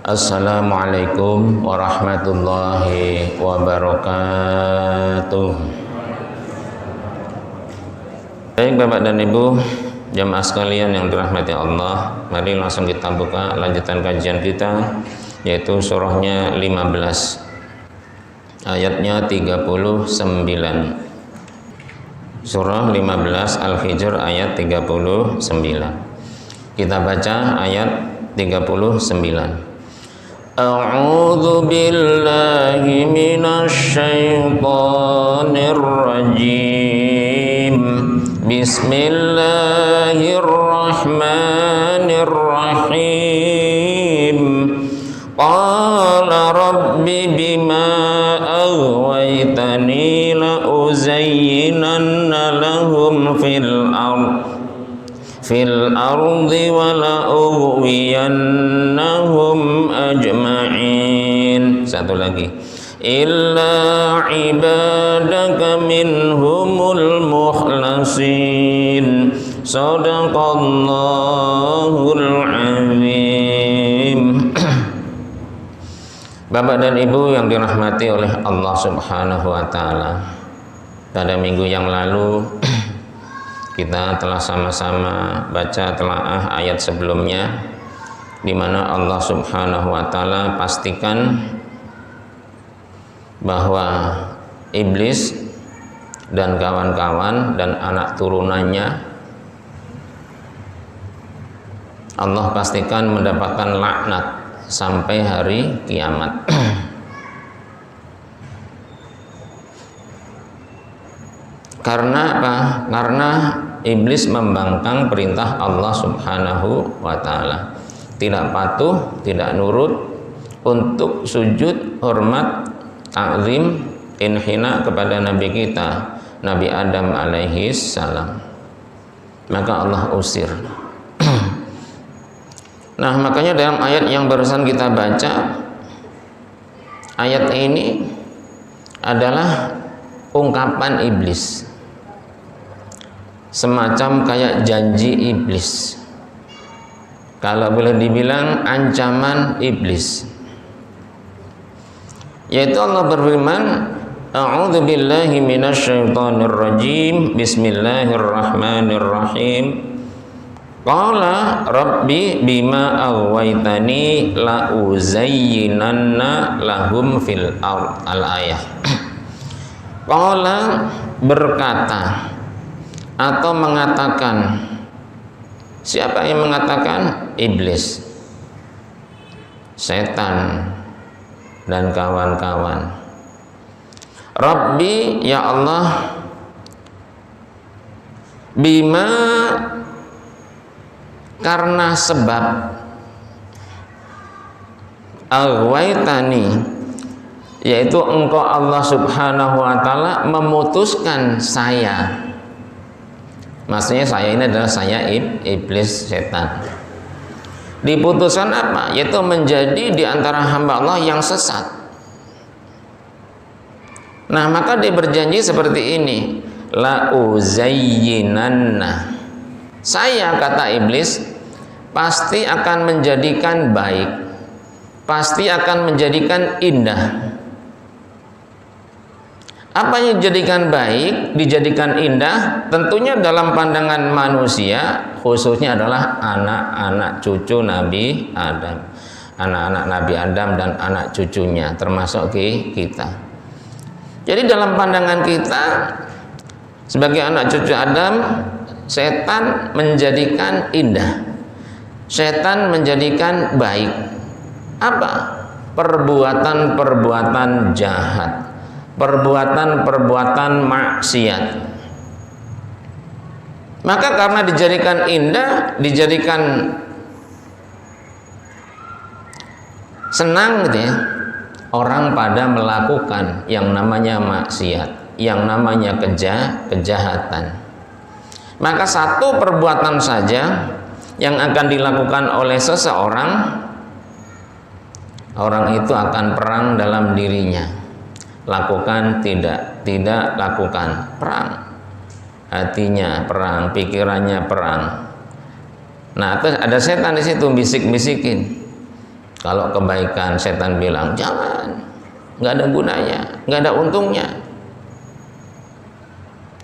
Assalamualaikum warahmatullahi wabarakatuh. Baik Bapak dan Ibu jamaah sekalian yang dirahmati Allah, mari langsung kita buka lanjutan kajian kita, yaitu surahnya 15 ayatnya 39. Surah 15 Al-Hijr ayat 39. Kita baca ayat 39. A'udzu billahi minasy syaithanir rajim. Bismillahirrahmanirrahim. Qala rabbi bima aghwaytani la uzayyinanna lahum fil ardi wa la ughwiyannahum ajma'in. Satu lagi. Illa ibadaka minhumul mukhlasin. Shadaqallahul azim. Bapak dan Ibu yang dirahmati oleh Allah Subhanahu wa taala, pada minggu yang lalu kita telah sama-sama baca telaah ayat sebelumnya, di mana Allah Subhanahu wa taala pastikan bahwa iblis dan kawan-kawan dan anak turunannya Allah pastikan mendapatkan laknat sampai hari kiamat. Karena apa? Karena iblis membangkang perintah Allah Subhanahu wa taala, tidak patuh, tidak nurut untuk sujud hormat, ta'zim, inhina kepada nabi kita, Nabi Adam alaihi salam. Maka Allah usir. Nah, makanya dalam ayat yang barusan kita baca, ayat ini adalah ungkapan iblis, semacam kayak janji iblis, kalau boleh dibilang ancaman iblis, yaitu Allah berfirman, a'udzu billahi minasyaitonir rajim, bismillahirrahmanirrahim. Qala rabbi bima aghwaytani la uzayyinanna lahum fil ard. Al-ayah. Qala berkata atau mengatakan. Siapa yang mengatakan? Iblis, setan dan kawan-kawan. Rabbi, ya Allah, bima, karena sebab, aghwaytani, yaitu engkau Allah Subhanahu wa taala memutuskan saya. Maksudnya saya ini adalah saya iblis, setan. Diputuskan apa? Yaitu menjadi di antara hamba Allah yang sesat. Nah, maka dia berjanji seperti ini, la uzayyinanna. Saya, kata iblis, pasti akan menjadikan baik, pasti akan menjadikan indah. Apa yang dijadikan baik, dijadikan indah, tentunya dalam pandangan manusia, khususnya adalah anak-anak cucu Nabi Adam, anak-anak Nabi Adam dan anak cucunya, termasuk kita. Jadi dalam pandangan kita sebagai anak cucu Adam, setan menjadikan indah, setan menjadikan baik. Apa? Perbuatan-perbuatan jahat, perbuatan-perbuatan maksiat. Maka karena dijadikan indah, dijadikan senang gitu ya, orang pada melakukan yang namanya maksiat, yang namanya kejahatan. Maka satu perbuatan saja yang akan dilakukan oleh seseorang, orang itu akan perang dalam dirinya. Lakukan, tidak lakukan, perang. Hatinya perang, pikirannya perang. Nah, terus ada setan di situ bisik-bisikin. Kalau kebaikan setan bilang jangan, nggak ada gunanya, nggak ada untungnya.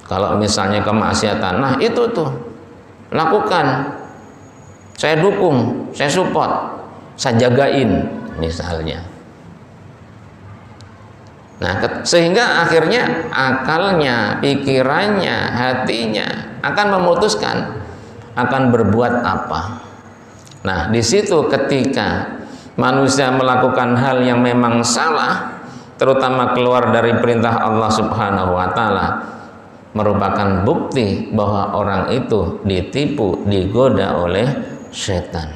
Kalau misalnya kemaksiatan, nah itu tuh lakukan, saya dukung, saya support, saya jagain misalnya. Nah, sehingga akhirnya akalnya, pikirannya, hatinya akan memutuskan akan berbuat apa. Nah, di situ ketika manusia melakukan hal yang memang salah, terutama keluar dari perintah Allah Subhanahu wa taala, merupakan bukti bahwa orang itu ditipu, digoda oleh setan.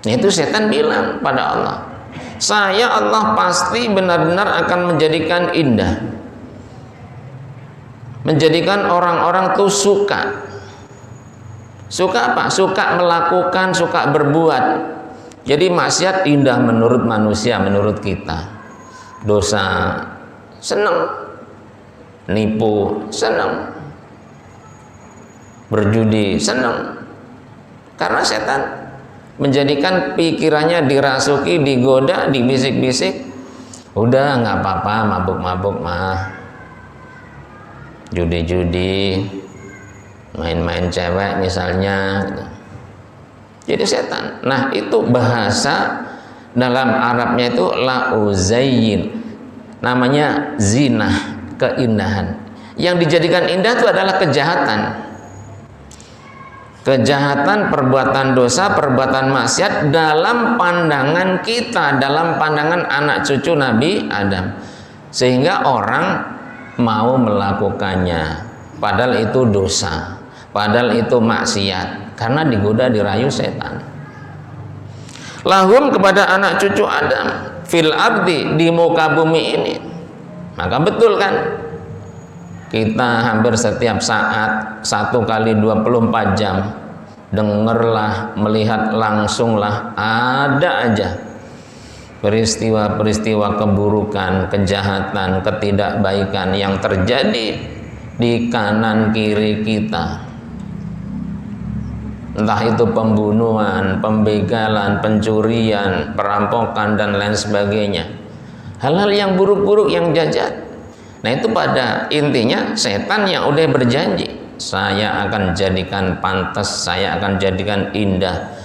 Nah, itu setan bilang pada Allah, saya Allah pasti benar-benar akan menjadikan indah, menjadikan orang-orang tuh suka apa? Suka melakukan, suka berbuat. Jadi maksiat indah menurut manusia, menurut kita. Dosa senang, nipu senang, berjudi senang. Karena setan menjadikan pikirannya dirasuki, digoda, dibisik-bisik. Udah nggak apa-apa, mabuk-mabuk mah, judi-judi, main-main cewek misalnya gitu. Jadi setan. Nah, itu bahasa dalam Arabnya itu lauzayyin, namanya zinah, keindahan. Yang dijadikan indah itu adalah kejahatan, perbuatan dosa, perbuatan maksiat dalam pandangan kita, dalam pandangan anak cucu Nabi Adam, sehingga orang mau melakukannya padahal itu dosa, padahal itu maksiat, karena digoda, dirayu setan. Lahum, kepada anak cucu Adam, fil ardi, di muka bumi ini. Maka betul kan, kita hampir setiap saat 1 kali 24 jam dengarlah, melihat langsunglah, ada aja peristiwa-peristiwa keburukan, kejahatan, ketidakbaikan yang terjadi di kanan kiri kita. Entah itu pembunuhan, pembegalan, pencurian, perampokan, dan lain sebagainya. Hal-hal yang buruk-buruk, yang jahat. Nah, itu pada intinya setan yang udah berjanji, saya akan jadikan pantas, saya akan jadikan indah,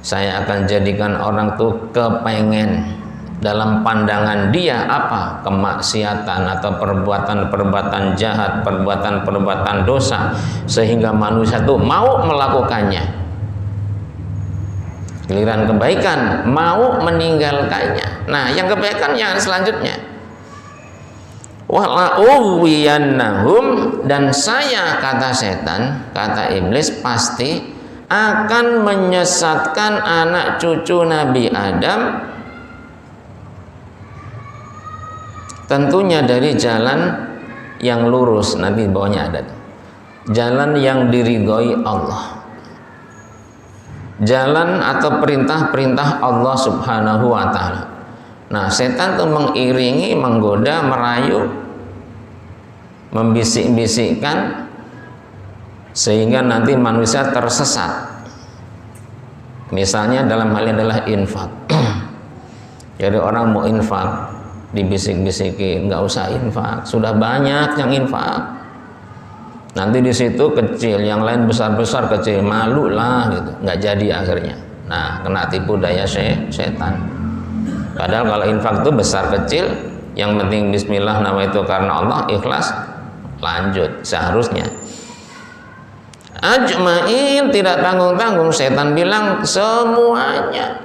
saya akan jadikan orang tuh kepengen dalam pandangan dia apa? Kemaksiatan atau perbuatan-perbuatan jahat, perbuatan-perbuatan dosa, sehingga manusia tuh mau melakukannya. Giliran kebaikan mau meninggalkannya. Nah, yang kebaikan yang selanjutnya, wala'uwiyannahum, dan saya, kata setan, kata iblis, pasti akan menyesatkan anak cucu Nabi Adam, tentunya dari jalan yang lurus. Nanti bawahnya ada jalan yang diridhoi Allah, jalan atau perintah-perintah Allah Subhanahu wa ta'ala. Nah, setan itu mengiringi, menggoda, merayu, membisik-bisikkan, sehingga nanti manusia tersesat. Misalnya dalam hal ini adalah infak. Jadi orang mau infak, dibisik-bisikin, nggak usah infak, sudah banyak yang infak. Nanti di situ kecil, yang lain besar-besar, kecil, malu lah gitu, nggak jadi akhirnya. Nah, kena tipu daya setan. Padahal kalau infak itu besar kecil, yang penting bismillah, nama itu karena Allah, ikhlas, lanjut seharusnya. Ajmain, tidak tanggung-tanggung, setan bilang semuanya.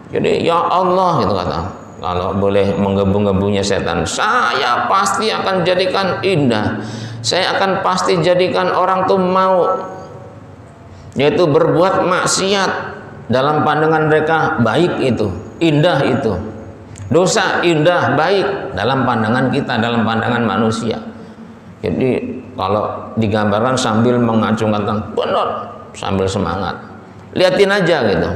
Jadi ya Allah gitu kata, kalau boleh menggebu-gebunya setan, saya pasti akan jadikan indah, saya akan pasti jadikan orang tuh mau, yaitu berbuat maksiat dalam pandangan mereka baik itu, indah itu, dosa indah baik dalam pandangan kita, dalam pandangan manusia. Jadi kalau digambarkan sambil mengacungkan tangan, benar, sambil semangat, liatin aja gitu.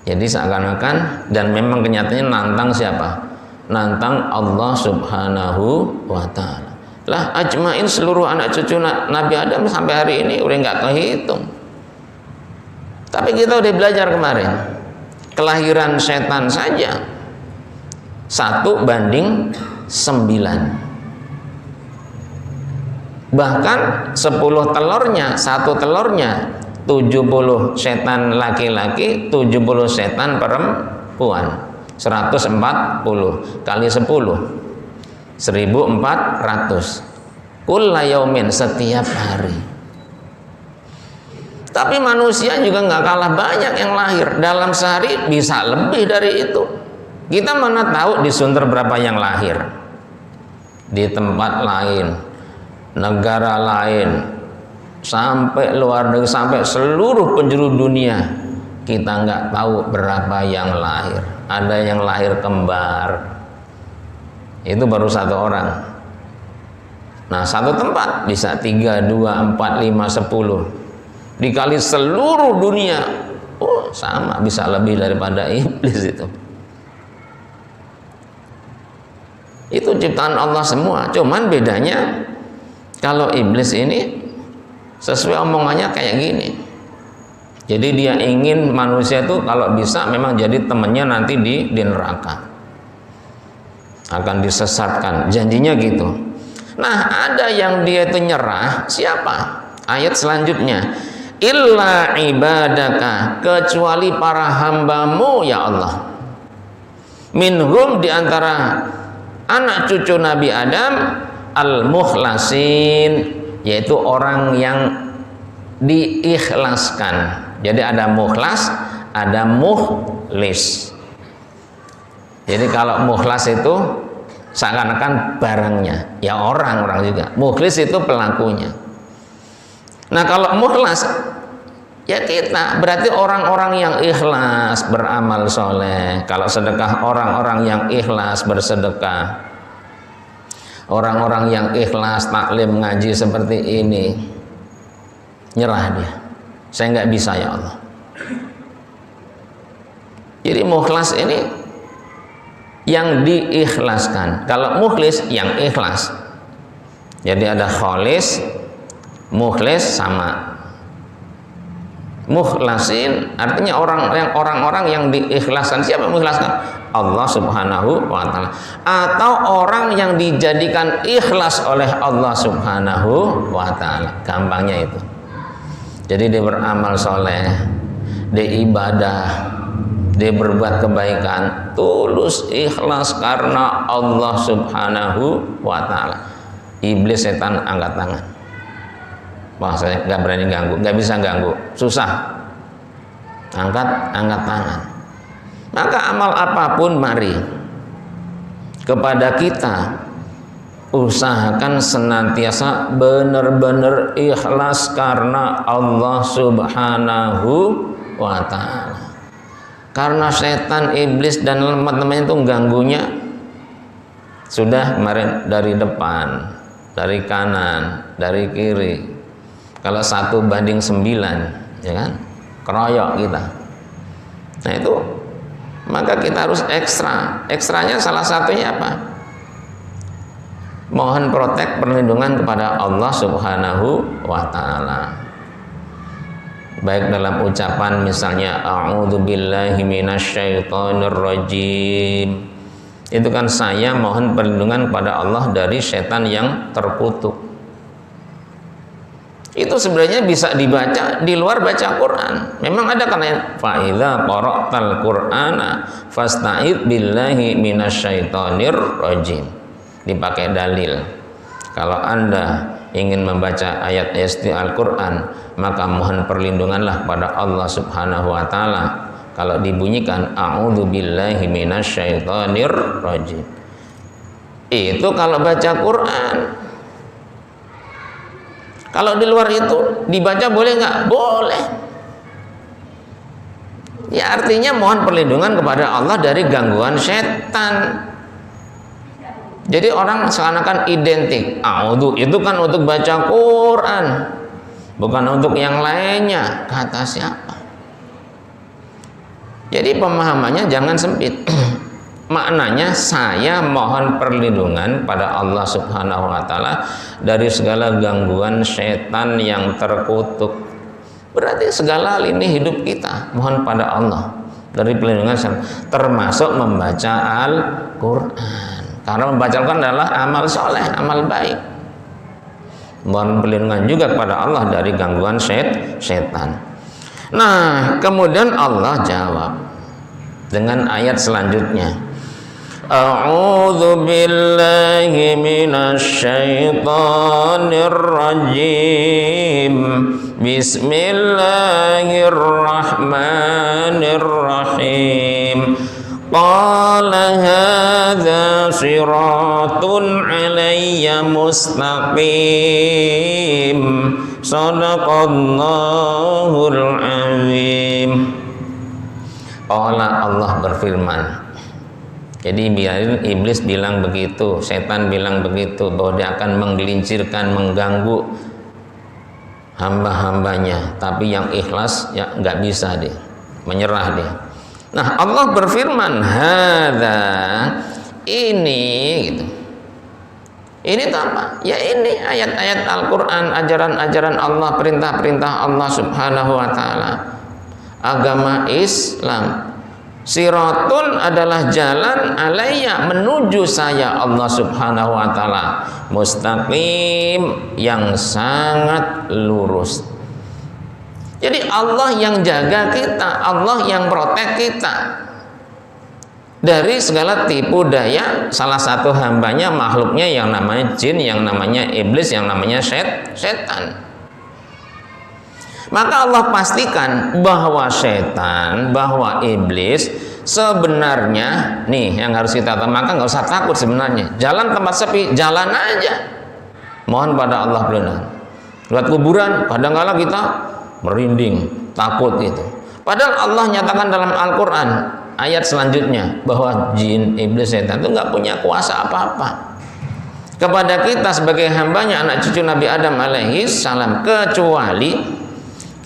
Jadi seakan-akan, dan memang kenyataannya nantang siapa? Nantang Allah Subhanahu wa ta'ala. Lah, ajmain, seluruh anak cucu Nabi Adam sampai hari ini udah nggak kehitung. Tapi kita udah belajar kemarin, kelahiran setan saja 1:9. Bahkan 10 telurnya, 1 telurnya 70 setan laki-laki, 70 setan perempuan. 140 kali 10 1400 kulla yaumin, setiap hari. Tapi manusia juga nggak kalah banyak yang lahir. Dalam sehari bisa lebih dari itu. Kita mana tahu di Sunter berapa yang lahir, di tempat lain, negara lain, sampai luar negeri, sampai seluruh penjuru dunia, kita nggak tahu berapa yang lahir. Ada yang lahir kembar, itu baru 1 orang. Nah, 1 tempat bisa 3, 2, 4, 5, 10 dikali seluruh dunia, oh sama, bisa lebih daripada iblis itu. Itu ciptaan Allah semua. Cuman bedanya kalau iblis ini sesuai omongannya kayak gini. Jadi dia ingin manusia itu kalau bisa memang jadi temannya nanti di neraka, akan disesatkan, janjinya gitu. Nah, ada yang dia itu nyerah, siapa? Ayat selanjutnya, illa ibadaka, kecuali para hambamu ya Allah, minhum, diantara anak cucu Nabi Adam, al-mukhlasin, yaitu orang yang diikhlaskan. Jadi ada mukhlas, ada mukhlis. Jadi kalau mukhlas itu seakan-akan barangnya, ya orang juga. Mukhlis itu pelakunya. Nah, kalau mukhlas ya kita, berarti orang-orang yang ikhlas beramal soleh. Kalau sedekah, orang-orang yang ikhlas bersedekah. Orang-orang yang ikhlas taklim ngaji seperti ini, nyerah dia. Saya nggak bisa ya Allah. Jadi mukhlas ini yang diikhlaskan. Kalau mukhlis yang ikhlas. Jadi ada kholis, mukhlis sama. Mukhlasin artinya orang-orang yang diikhlaskan. Siapa yang mengikhlaskan? Allah Subhanahu wa taala. Atau orang yang dijadikan ikhlas oleh Allah Subhanahu wa taala. Gampangnya itu. Jadi dia beramal soleh, dia ibadah, dia berbuat kebaikan, tulus ikhlas karena Allah Subhanahu wa taala. Iblis, setan angkat tangan. Wah, saya nggak berani ganggu, nggak bisa ganggu, susah. Angkat tangan. Maka amal apapun mari kepada kita usahakan senantiasa benar-benar ikhlas karena Allah Subhanahu wa ta'ala. Karena setan, iblis dan teman-temannya itu ganggunya sudah kemarin dari depan, dari kanan, dari kiri. Kalau 1:9, ya kan, keroyok kita. Nah itu, maka kita harus ekstra. Ekstranya salah satunya apa? Mohon protek, perlindungan kepada Allah Subhanahu wa ta'ala. Baik dalam ucapan misalnya a'udzubillahi minasyaitonirrajim, itu kan saya mohon perlindungan kepada Allah dari setan yang terkutuk. Itu sebenarnya bisa dibaca di luar baca Quran. Memang ada kan fa idza qara'tal qur'ana fasta'id billahi minasyaitonirrajim. Dipakai dalil. Kalau Anda ingin membaca ayat Al-Quran, maka mohon perlindunganlah pada Allah Subhanahu wa ta'ala. Kalau dibunyikan a'udzubillahi minasyaitonirrajim, itu kalau baca Quran. Kalau di luar itu dibaca boleh nggak? Boleh. Ya artinya mohon perlindungan kepada Allah dari gangguan setan. Jadi orang seakan-akan identik. A'udzu itu kan untuk baca Quran, bukan untuk yang lainnya. Kata siapa? Jadi pemahamannya jangan sempit. Maknanya saya mohon perlindungan pada Allah Subhanahu wa ta'ala dari segala gangguan setan yang terkutuk. Berarti segala hal ini hidup kita mohon pada Allah dari perlindungan, termasuk membaca Al-Quran. Karena membaca Al-Quran adalah amal soleh, amal baik. Mohon perlindungan juga kepada Allah dari gangguan setan. Nah, kemudian Allah jawab dengan ayat selanjutnya. A'udzu billahi minasy syaithanir rajim. Bismillahirrahmanirrahim. Qala hadza siratun 'alayya mustaqim. Shadaqallahul azim. Qala, Allah berfirman. Jadi biarin iblis bilang begitu, setan bilang begitu, bahwa dia akan menggelincirkan, mengganggu hamba-hambanya, tapi yang ikhlas ya nggak bisa dia, menyerah dia. Nah, Allah berfirman, hadza, ini gitu. Ini itu apa? Ya ini ayat-ayat Al-Quran, ajaran-ajaran Allah, perintah-perintah Allah subhanahu wa ta'ala, agama Islam. Siratun adalah jalan, alayya, menuju saya Allah subhanahu wa ta'ala, mustaqim, yang sangat lurus. Jadi Allah yang jaga kita, Allah yang protek kita dari segala tipu daya salah satu hambanya, makhluknya yang namanya jin, yang namanya iblis, yang namanya setan. Maka Allah pastikan bahwa setan, bahwa iblis sebenarnya nih yang harus kita tahu. Maka nggak usah takut sebenarnya. Jalan tempat sepi, jalan aja. Mohon pada Allah perlindungan. Lihat kuburan, kadang-kala kita merinding, takut itu. Padahal Allah nyatakan dalam Al-Quran ayat selanjutnya bahwa jin, iblis, setan itu nggak punya kuasa apa-apa kepada kita sebagai hambanya, anak cucu Nabi Adam alaihi salam, kecuali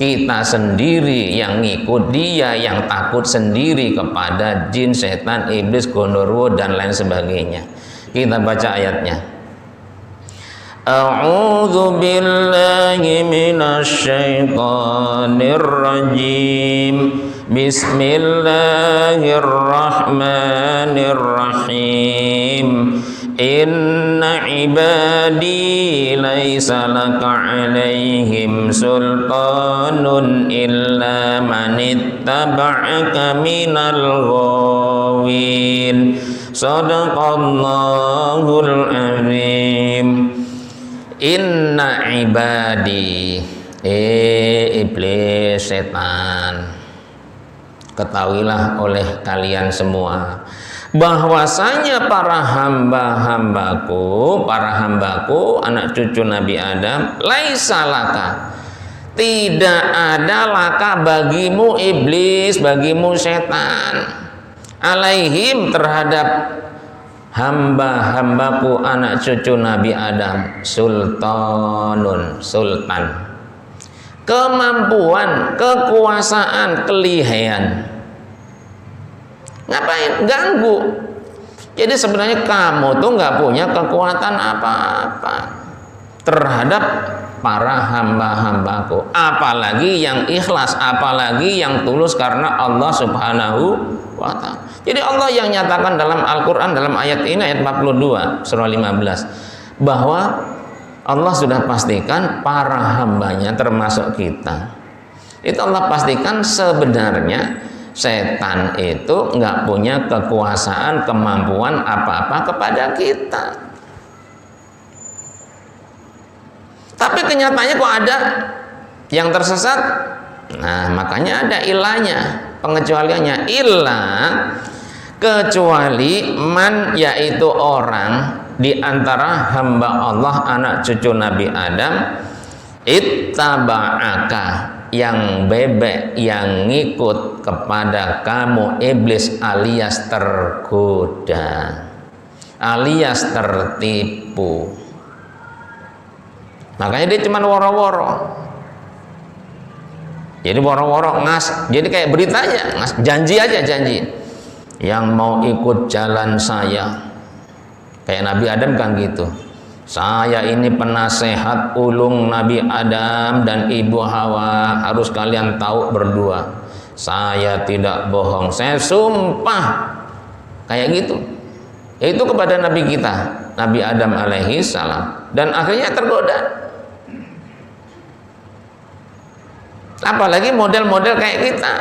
kita sendiri yang ngikut dia, yang takut sendiri kepada jin, setan, iblis, gondorwo dan lain sebagainya. Kita baca ayatnya. A'udzu billahi minasy syaithanir rajim. Bismillahirrahmanirrahim. Inna ibadi laisa laka alaihim sultanun illa manittaba'aka minal ghawin. Sadaqallahul azim. Inna ibadi, iblis, setan, ketahuilah oleh kalian semua bahwasanya para hamba-hambaku, anak cucu Nabi Adam, laisa laka, tidak ada laka bagimu iblis, bagimu setan, alaihim, terhadap hamba-hambaku anak cucu Nabi Adam, sultanun, sultan, kemampuan, kekuasaan, kelihayan. Ngapain? Ganggu. Jadi sebenarnya kamu tuh nggak punya kekuatan apa-apa terhadap para hamba-hambaku, apalagi yang ikhlas, apalagi yang tulus karena Allah subhanahu wa ta'ala. Jadi Allah yang nyatakan dalam Al-Quran, dalam ayat ini, ayat 42 surah 15, bahwa Allah sudah pastikan para hambanya termasuk kita, itu Allah pastikan sebenarnya setan itu nggak punya kekuasaan, kemampuan apa-apa kepada kita. Tapi kenyataannya kok ada yang tersesat. Nah, makanya ada ilahnya, pengecualiannya. Ilah, kecuali man, yaitu orang di antara hamba Allah anak cucu Nabi Adam, ittaba'aka, yang bebek, yang ngikut kepada kamu iblis, alias tergoda, alias tertipu. Makanya dia cuma woro-woro. Jadi woro-woro ngas, jadi kayak beritanya ngas, janji aja, janji. Yang mau ikut jalan saya, kayak Nabi Adam kan gitu. Saya ini penasehat ulung Nabi Adam dan Ibu Hawa, harus kalian tahu berdua. Saya tidak bohong, saya sumpah. Kayak gitu. Itu kepada Nabi kita, Nabi Adam alaihi salam. Dan akhirnya tergoda. Apalagi model-model kayak kita.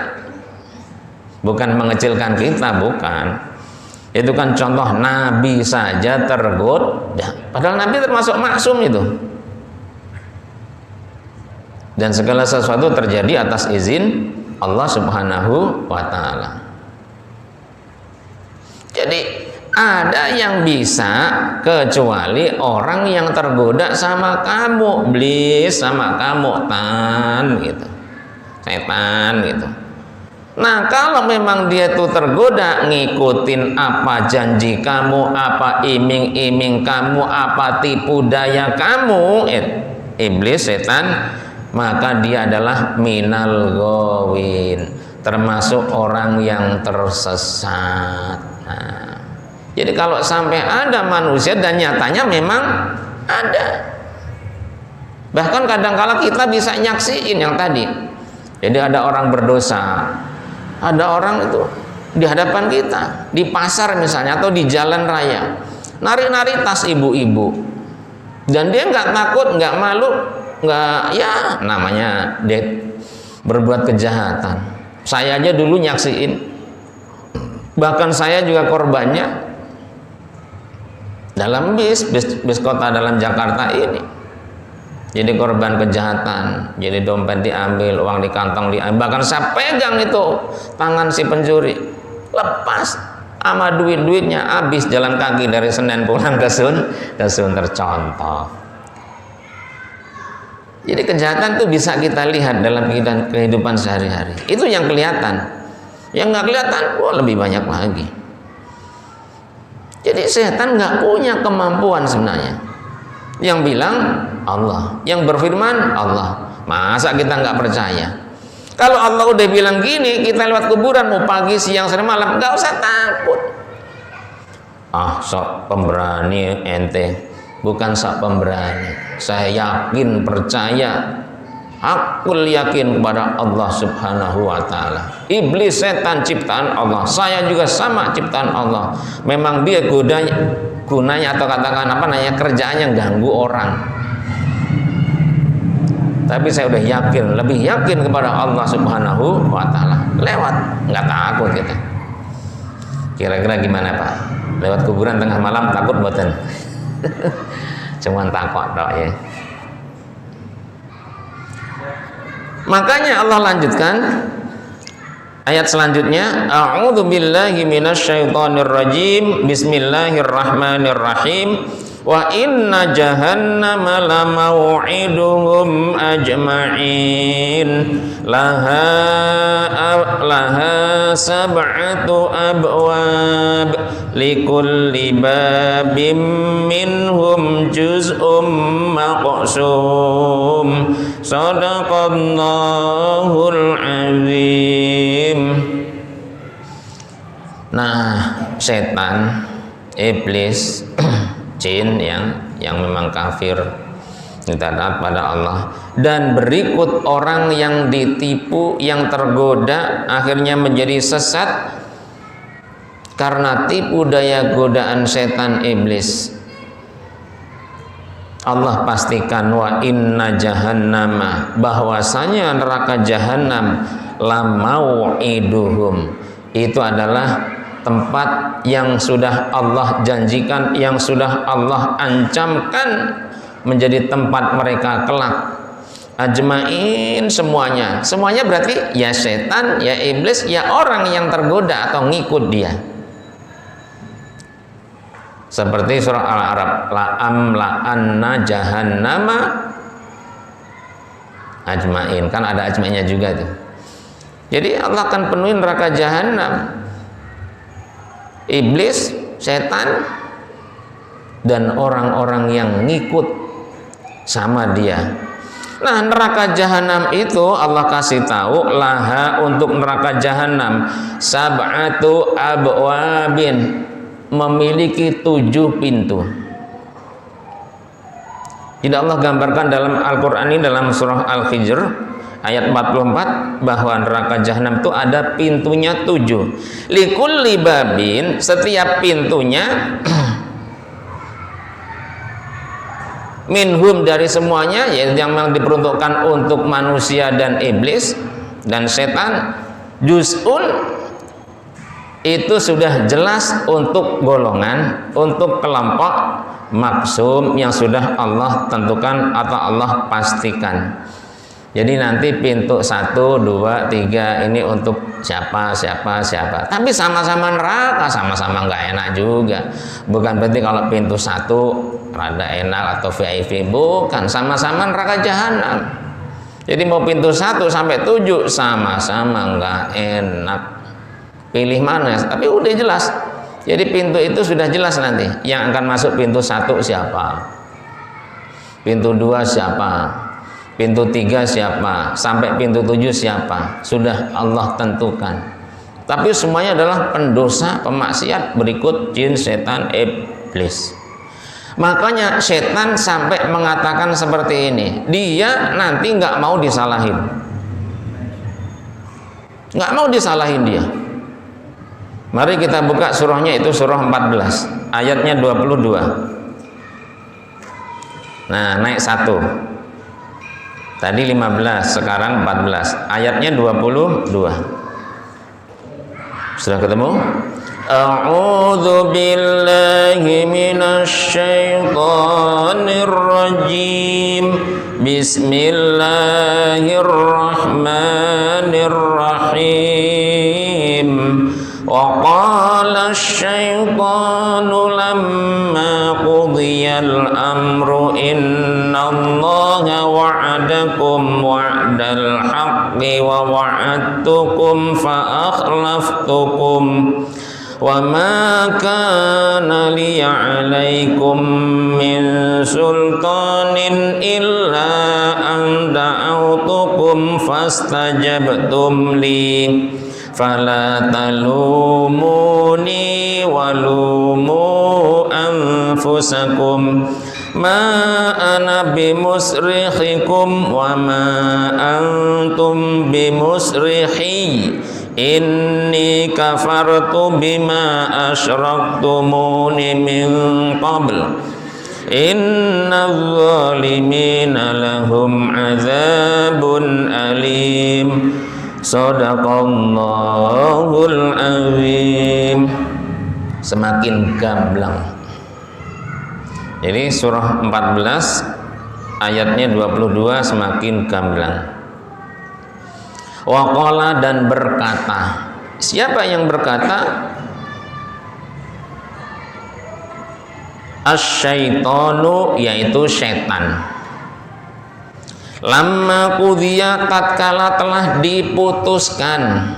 Bukan mengecilkan kita, bukan. Itu kan contoh Nabi saja tergoda. Padahal Nabi termasuk maksum itu. Dan segala sesuatu terjadi atas izin Allah Subhanahu wa ta'ala. Jadi ada yang bisa kecuali orang yang tergoda sama kamu, iblis sama kamu, gitu. Setan gitu. Nah, kalau memang dia itu tergoda ngikutin apa janji kamu, apa iming-iming kamu, apa tipu daya kamu, iblis, setan, maka dia adalah minal ghawin, termasuk orang yang tersesat. Nah, jadi kalau sampai ada manusia, dan nyatanya memang ada, bahkan kadang-kala kita bisa nyaksiin yang tadi. Jadi ada orang berdosa, ada orang itu di hadapan kita, di pasar misalnya atau di jalan raya, nari-nari tas ibu-ibu, dan dia nggak takut, nggak malu, nggak, ya namanya dia berbuat kejahatan. Saya aja dulu nyaksiin, bahkan saya juga korbannya dalam bis kota dalam Jakarta ini. Jadi korban kejahatan, jadi dompet diambil, uang di kantong diambil, bahkan saya pegang itu tangan si pencuri, lepas sama duitnya habis jalan kaki dari Senen pulang ke Sunter contoh. Jadi kejahatan itu bisa kita lihat dalam kehidupan sehari-hari. Itu yang kelihatan. Yang nggak kelihatan, wah lebih banyak lagi. Jadi setan nggak punya kemampuan sebenarnya. Yang bilang Allah, yang berfirman Allah. Masa kita nggak percaya? Kalau Allah udah bilang gini, kita lewat kuburan mau pagi, siang, sore, malam, nggak usah takut. Ah, sok pemberani ente. Bukan sok pemberani. Saya yakin, percaya, aku yakin kepada Allah Subhanahu wa ta'ala. Iblis, setan ciptaan Allah, saya juga sama ciptaan Allah. Memang dia gunanya atau katakan apa namanya, kerjaannya ganggu orang. Tapi saya udah yakin, lebih yakin kepada Allah Subhanahu wa ta'ala. Lewat, nggak takut kita. Kira-kira gimana Pak? Lewat kuburan tengah malam takut buatan? Cuman takut dok ya. Makanya Allah lanjutkan ayat selanjutnya, a'udzu billahi minasyaitonir rajim, bismillahirrahmanirrahim, wa inna jahannama lamau'iduhum ajma'in, laha sab'atu abwab, likulli babim minhum juz'um maqsum, sadaqallahul azim. Nah, setan, iblis, jin yang memang kafir, tidak taat pada Allah, dan berikut orang yang ditipu, yang tergoda, akhirnya menjadi sesat karena tipu daya godaan setan iblis. Allah pastikan wa inna jahannama, bahwasanya neraka jahanam, lamau'iduhum, itu adalah tempat yang sudah Allah janjikan, yang sudah Allah ancamkan menjadi tempat mereka kelak. Ajmain, semuanya berarti ya setan, ya iblis, ya orang yang tergoda atau ngikut dia. Seperti surah Al-A'raf, la'amla'anna jahannama ajmain, kan ada ajmainnya juga tuh. Jadi Allah akan penuhi neraka jahanam, iblis, setan, dan orang-orang yang ngikut sama dia. Nah, neraka jahanam itu Allah kasih tahu, laha, untuk neraka jahanam, sab'atu abwabin, memiliki 7 pintu. Jadi Allah gambarkan dalam Al-Qur'an ini dalam surah Al-Hijr ayat 44 bahwa neraka jahanam itu ada pintunya 7. Likulli babin, setiap pintunya minhum dari semuanya, yaitu yang diperuntukkan untuk manusia dan iblis dan setan, juz'un itu sudah jelas untuk golongan, untuk kelompok maksum yang sudah Allah tentukan atau Allah pastikan. Jadi nanti pintu 1, 2, 3 ini untuk siapa. Tapi sama-sama neraka, sama-sama nggak enak juga. Bukan berarti kalau pintu 1 rada enak atau VIP, bukan, sama-sama neraka jahanam. Jadi mau pintu 1 sampai 7 sama-sama nggak enak. Pilih mana? Tapi udah jelas. Jadi pintu itu sudah jelas nanti. Yang akan masuk pintu 1 siapa? Pintu 2 siapa? Pintu 3 siapa? Sampai pintu 7 siapa? Sudah Allah tentukan. Tapi semuanya adalah pendosa, pemaksiat berikut jin, setan, iblis. Makanya setan sampai mengatakan seperti ini. Dia nanti nggak mau disalahin. Nggak mau disalahin dia. Mari kita buka surahnya, itu surah 14 ayatnya 22. Nah, naik 1. Tadi 15, sekarang 14. Ayatnya 22. Sudah ketemu? A'udzu billahi minasy syaithanir rajim. Bismillahirrahmanirrahim. Wa qala asy-syaitanu lamma qudiyal amru innallaha wa'adakum wa'dal haqqi wa wa'adtukum fa akhlaftukum wa ma kana li 'alaikum min sultanin illa an da'awtukum fastajabtum li fala talumuni walumu anfusakum ma ana bimusrikhikum wa ma antum bimusrikhi inni kafartu bima asyraktumuni min qabl innal zalimina lahum azabun alim. Shadaqallahul azim. Semakin gamblang. Jadi surah 14 ayatnya 22 semakin gamblang. Waqala, dan berkata. Siapa yang berkata? Asy-syaitanu, yaitu setan. Lamma qudhiya, tatkala telah diputuskan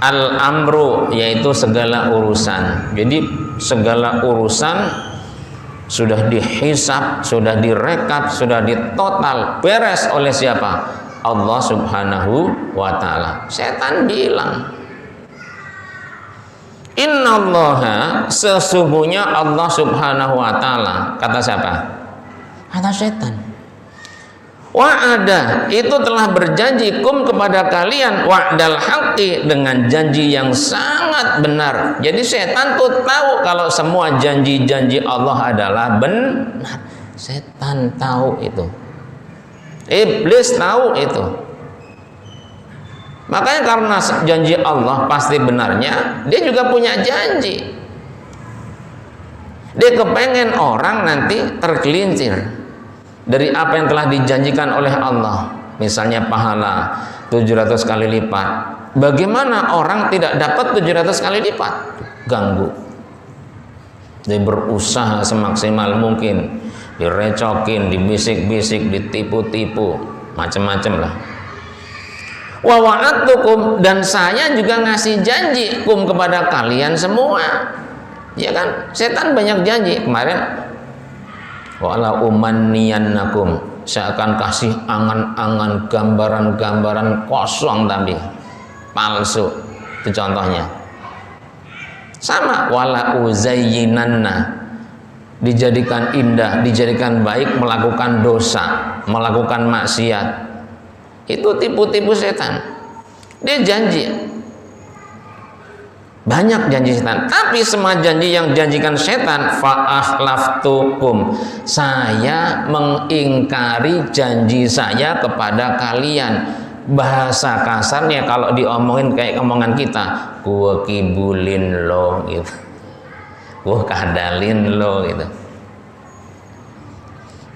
al-amru, yaitu segala urusan. Jadi segala urusan sudah dihisab, sudah direkap, sudah ditotal, beres oleh siapa? Allah subhanahu wa ta'ala. Setan bilang, innallaha, sesungguhnya Allah subhanahu wa ta'ala. Kata siapa? Kata setan. Wa'ada, itu telah berjanji kum kepada kalian, wa'dal haqqi, dengan janji yang sangat benar. Jadi setan tuh tahu kalau semua janji-janji Allah adalah benar. Setan tahu itu. Iblis tahu itu. Makanya karena janji Allah pasti benarnya, dia juga punya janji. Dia kepengen orang nanti tergelincir dari apa yang telah dijanjikan oleh Allah. Misalnya pahala 700 kali lipat. Bagaimana orang tidak dapat 700 kali lipat? Ganggu. Dia berusaha semaksimal mungkin, direcokin, dibisik-bisik, ditipu-tipu, macam-macam lah. Wa wa'adtukum, dan saya juga ngasih janji kum kepada kalian semua. Ya kan? Setan banyak janji. Kemarin wala umanniyannakum, saya akan kasih angan-angan, gambaran-gambaran kosong tapi palsu. Itu contohnya. Sama wala uzayyinanna, dijadikan indah, dijadikan baik, melakukan dosa, melakukan maksiat. Itu tipu-tipu setan. Dia janji, banyak janji setan, tapi semua janji yang janjikan setan, fa'akhlaftukum, saya mengingkari janji saya kepada kalian. Bahasa kasarnya kalau diomongin kayak omongan kita, gua kibulin lo gitu, gua kadalin lo gitu.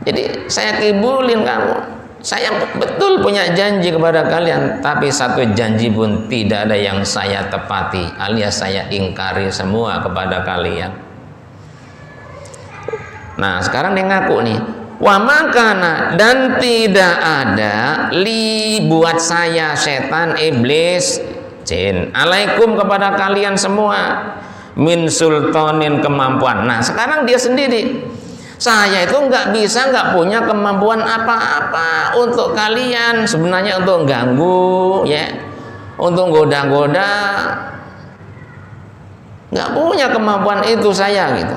Jadi saya kibulin kamu, saya betul punya janji kepada kalian, tapi satu janji pun tidak ada yang saya tepati, alias saya ingkari semua kepada kalian. Nah sekarang dia ngaku nih, wa makana, dan tidak ada li buat saya setan, iblis, jin, alaikum kepada kalian semua, min sultanin, kemampuan. Nah sekarang dia sendiri, saya itu nggak punya kemampuan apa-apa untuk kalian, sebenarnya untuk ganggu ya, untuk goda-goda, nggak punya kemampuan itu saya gitu.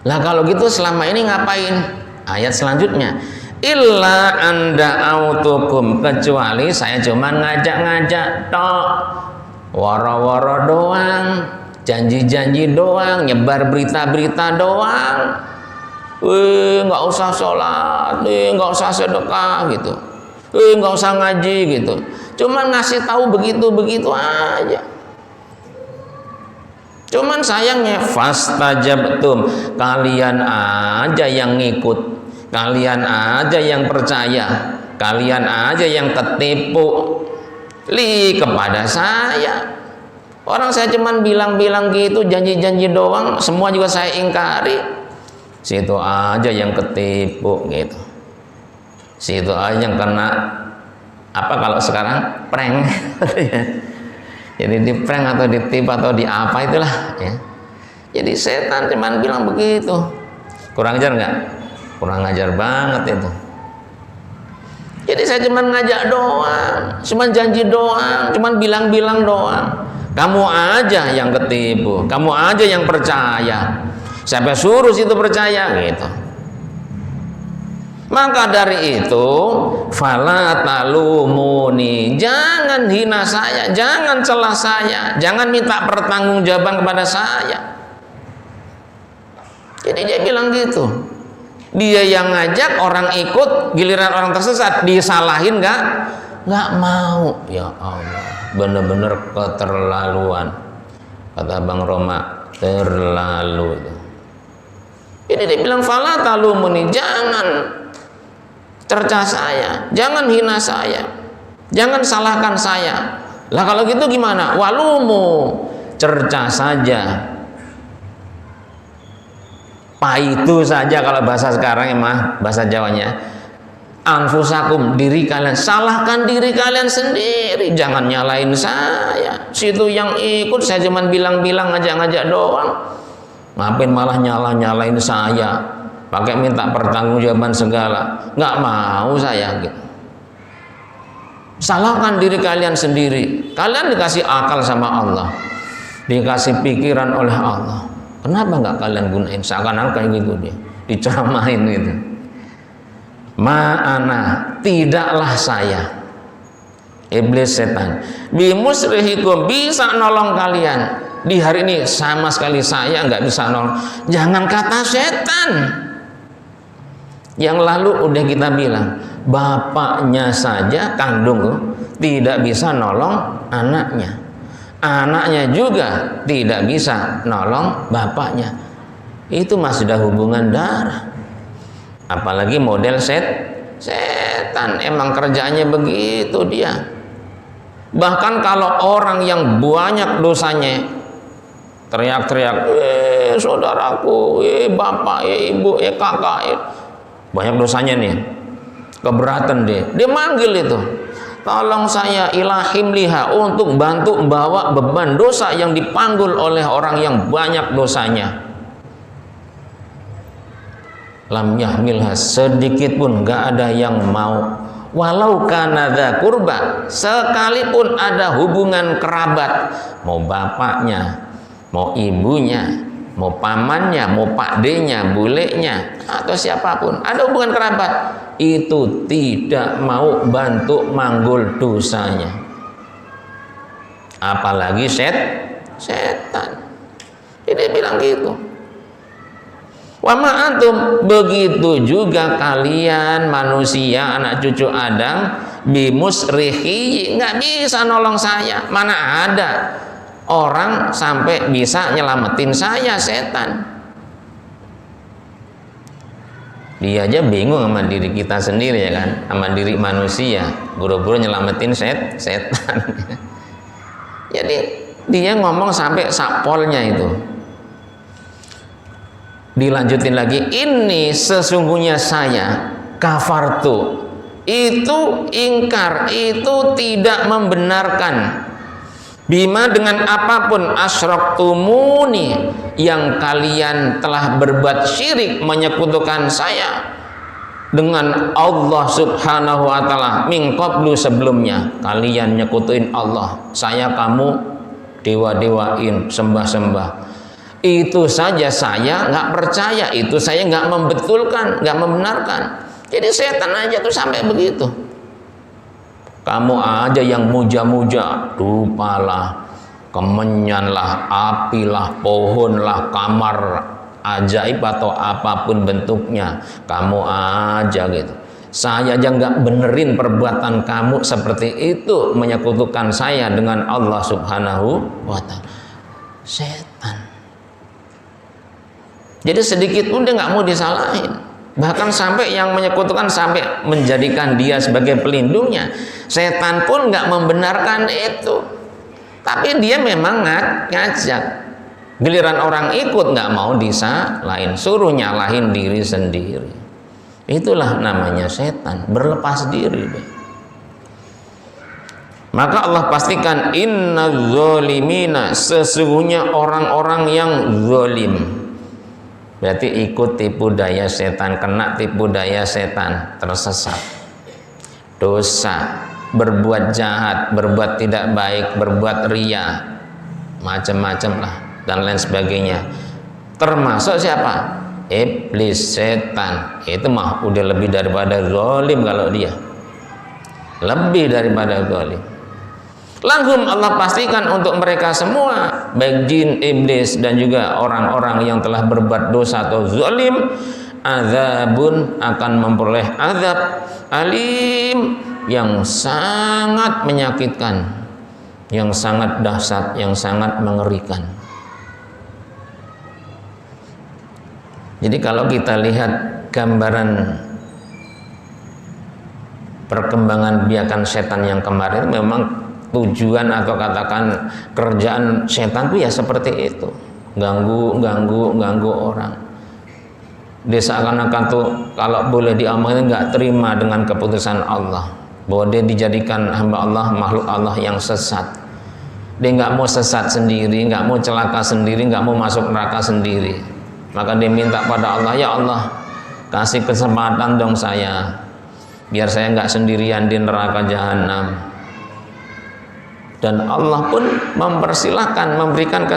Lah kalau gitu selama ini ngapain? Ayat selanjutnya, illa anda autukum, kecuali saya cuma ngajak-ngajak tok, woro-woro doang, janji-janji doang, nyebar berita-berita doang. Nggak usah sholat, nggak usah sedekah gitu, nggak usah ngaji gitu, cuma ngasih tahu begitu-begitu aja. Cuman sayangnya fastajabtum, kalian aja yang ngikut, kalian aja yang percaya, kalian aja yang ketipu li kepada saya. Orang saya cuman bilang-bilang gitu, janji-janji doang, semua juga saya ingkari. Situ aja yang ketipu gitu, situ aja yang kena apa kalau sekarang prank. Jadi di prank atau ditipu atau di apa itulah ya. Jadi setan cuman bilang begitu. Kurang ajar nggak? Kurang ajar banget itu. Jadi saya cuman ngajak doang, cuman janji doang, cuman bilang-bilang doang. Kamu aja yang ketipu, kamu aja yang percaya. Siapa suruh situ percaya gitu. Maka dari itu, fala talumuni, jangan hina saya, jangan celah saya, jangan minta pertanggungjawaban kepada saya. Jadi dia bilang gitu. Dia yang ngajak, orang ikut, giliran orang tersesat disalahin nggak mau. Ya Allah, bener-bener keterlaluan. Kata Bang Roma, terlalu. Ini dia bilang fala talumuni, jangan cerca saya, jangan hina saya, jangan salahkan saya. Lah kalau gitu gimana? Walumu, cerca saja, paitu saja kalau bahasa sekarang ya mah, bahasa Jawanya, anfusakum, diri kalian, salahkan diri kalian sendiri, jangan nyalain saya. Situ yang ikut saya cuman bilang-bilang, ngajak-ngajak doang, ngapain malah nyalain saya, pakai minta pertanggungjawaban segala. Nggak mau saya gitu. Salahkan diri kalian sendiri. Kalian dikasih akal sama Allah, dikasih pikiran oleh Allah, kenapa nggak kalian gunain? Seakan-akan gitu dia diceramahin gitu. Ma'ana, tidaklah saya, iblis setan, bimusrihikum, bisa nolong kalian di hari ini. Sama sekali saya nggak bisa nolong. Jangan kata setan. Yang lalu udah kita bilang, bapaknya saja kandung tidak bisa nolong anaknya, anaknya juga tidak bisa nolong bapaknya. Itu masih ada hubungan darah. Apalagi model setan, emang kerjaannya begitu dia. Bahkan kalau orang yang banyak dosanya, teriak-teriak, saudaraku, bapak, ibu, kakak, banyak dosanya nih, keberatan dia manggil itu, tolong saya ilahim liha, untuk bantu membawa beban dosa yang dipanggul oleh orang yang banyak dosanya. Lam yahmilha, sedikit pun gak ada yang mau. Walau kana dza qurba, sekalipun ada hubungan kerabat, mau bapaknya, mau ibunya, mau pamannya, mau pakdenya, bulenya, atau siapapun, ada hubungan kerabat, itu tidak mau bantu manggul dosanya. Apalagi setan. Jadi bilang gitu. Wa ma antum, begitu juga kalian manusia anak cucu Adam, bimusrihi, nggak bisa nolong saya. Mana ada orang sampai bisa nyelamatin saya, setan. Dia aja bingung sama diri kita sendiri ya kan, sama diri manusia, buru-buru nyelamatin setan. Jadi dia ngomong sampai sakpolnya itu. Dilanjutin lagi, ini sesungguhnya saya kafartu, itu ingkar, itu tidak membenarkan, bima dengan apapun asyraktumuni, yang kalian telah berbuat syirik menyekutukan saya dengan Allah subhanahu wa ta'ala min qablu, sebelumnya kalian nyekutuin Allah, saya kamu dewa-dewain, sembah-sembah. Itu saja saya nggak percaya, itu saya nggak membetulkan, nggak membenarkan. Jadi setan aja tuh sampai begitu. Kamu aja yang muja-muja, dupalah, kemenyanlah, apilah, pohonlah, kamar ajaib atau apapun bentuknya, kamu aja gitu. Saya aja nggak benerin perbuatan kamu seperti itu, menyekutukan saya dengan Allah subhanahu wa ta'ala. Setan. Jadi sedikit pun dia nggak mau disalahin. Bahkan sampai yang menyekutukan sampai menjadikan dia sebagai pelindungnya. Setan pun nggak membenarkan itu. Tapi dia memang ngajak. Giliran orang ikut nggak mau disalahin, suruh nyalahin diri sendiri. Itulah namanya setan, berlepas diri deh. Maka Allah pastikan inna zolimina, sesungguhnya orang-orang yang zolim. Berarti ikut tipu daya setan, kena tipu daya setan, tersesat, dosa, berbuat jahat, berbuat tidak baik, berbuat ria, macam-macam lah dan lain sebagainya. Termasuk siapa? Iblis, setan. Itu mah udah lebih daripada zalim kalau dia. Lebih daripada zalim. Lahum, Allah pastikan untuk mereka semua, baik jin, iblis dan juga orang-orang yang telah berbuat dosa atau zalim, azabun, akan memperoleh azab alim, yang sangat menyakitkan, yang sangat dahsyat, yang sangat mengerikan. Jadi kalau kita lihat gambaran perkembangan biakan setan yang kemarin, memang tujuan atau katakan kerjaan setan itu ya seperti itu, ganggu orang. Dia seakan-akan tuh kalau boleh diamalkan nggak terima dengan keputusan Allah, bahwa dia dijadikan hamba Allah, makhluk Allah yang sesat. Dia nggak mau sesat sendiri, nggak mau celaka sendiri, nggak mau masuk neraka sendiri. Maka dia minta pada Allah, ya Allah, kasih kesempatan dong saya, biar saya nggak sendirian di neraka jahanam. Dan Allah pun mempersilahkan, memberikan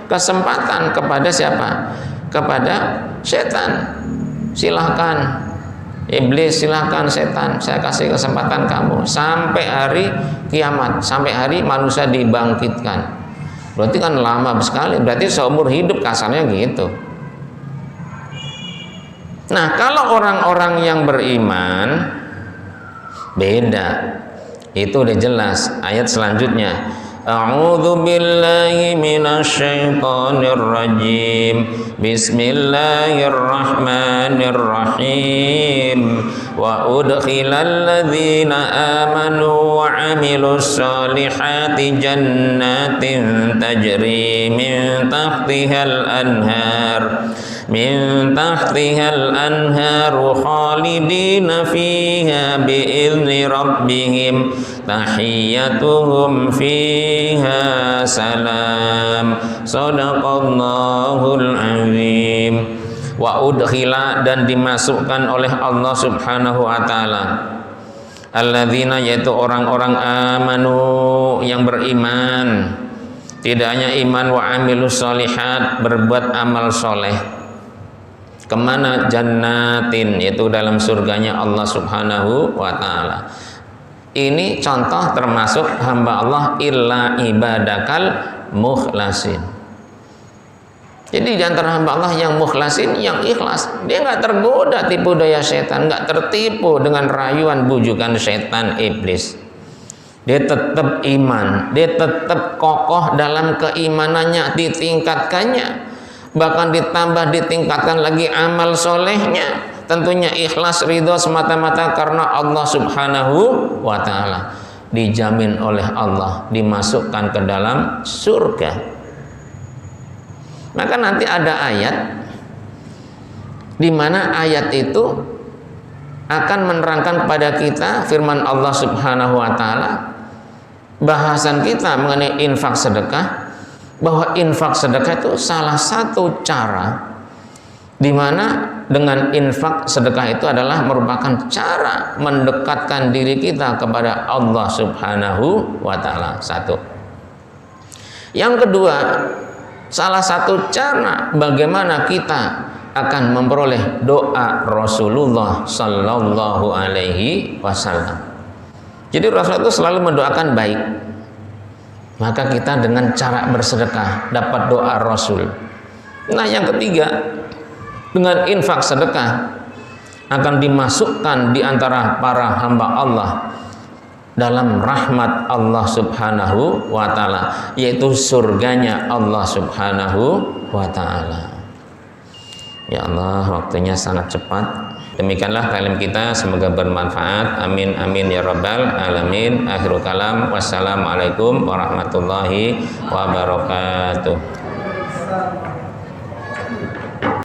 kesempatan kepada siapa? Kepada setan. Silahkan iblis, silahkan setan, saya kasih kesempatan kamu sampai hari kiamat, sampai hari manusia dibangkitkan. Berarti kan lama sekali, berarti seumur hidup kasarnya gitu. Nah, kalau orang-orang yang beriman beda. Itu udah jelas. Ayat selanjutnya, a'udzu billahi minasyaitonir rajim, bismillahirrahmanirrahim, wa udkhilal ladzina amanu wa 'amilus solihati jannatin tajri min tahtihal anhar khalidina fiha bi'izni rabbihim tahiyyatuhum fiha salam. Shadaqallahul azim. Wa udkhila, dan dimasukkan oleh Allah subhanahu wa ta'ala, alladzina, yaitu orang-orang amanu yang beriman, Tidak hanya iman wa amilus solihat, berbuat amal soleh. Kemana? Jannatin, yaitu dalam surganya Allah Subhanahu wa ta'ala. Ini contoh termasuk hamba Allah, illa ibadakal mukhlasin. Jadi di antara hamba Allah yang mukhlasin, yang ikhlas, dia nggak tergoda tipu daya setan, nggak tertipu dengan rayuan bujukan setan iblis. Dia tetap iman, dia tetap kokoh dalam keimanannya, ditingkatkannya, bahkan ditambah ditingkatkan lagi amal solehnya, tentunya ikhlas ridho semata-mata karena Allah Subhanahu wa ta'ala. Dijamin oleh Allah dimasukkan ke dalam surga. Maka nanti ada ayat di mana ayat itu akan menerangkan kepada kita firman Allah Subhanahu wa ta'ala, bahasan kita mengenai infak sedekah, bahwa infak sedekah itu salah satu cara di mana dengan infak sedekah itu adalah merupakan cara mendekatkan diri kita kepada Allah Subhanahu wa ta'ala. Satu. Yang kedua, salah satu cara bagaimana kita akan memperoleh doa Rasulullah sallallahu alaihi wasallam. Jadi Rasulullah itu selalu mendoakan baik. Maka kita dengan cara bersedekah dapat doa Rasul. Nah, yang ketiga, dengan infak sedekah akan dimasukkan di antara para hamba Allah dalam rahmat Allah Subhanahu wa ta'ala, yaitu surganya Allah Subhanahu wa ta'ala. Ya Allah, waktunya sangat cepat. Demikianlah kalam kita, semoga bermanfaat. Amin amin ya rabbal alamin. Akhirul kalam, wassalamualaikum warahmatullahi wabarakatuh.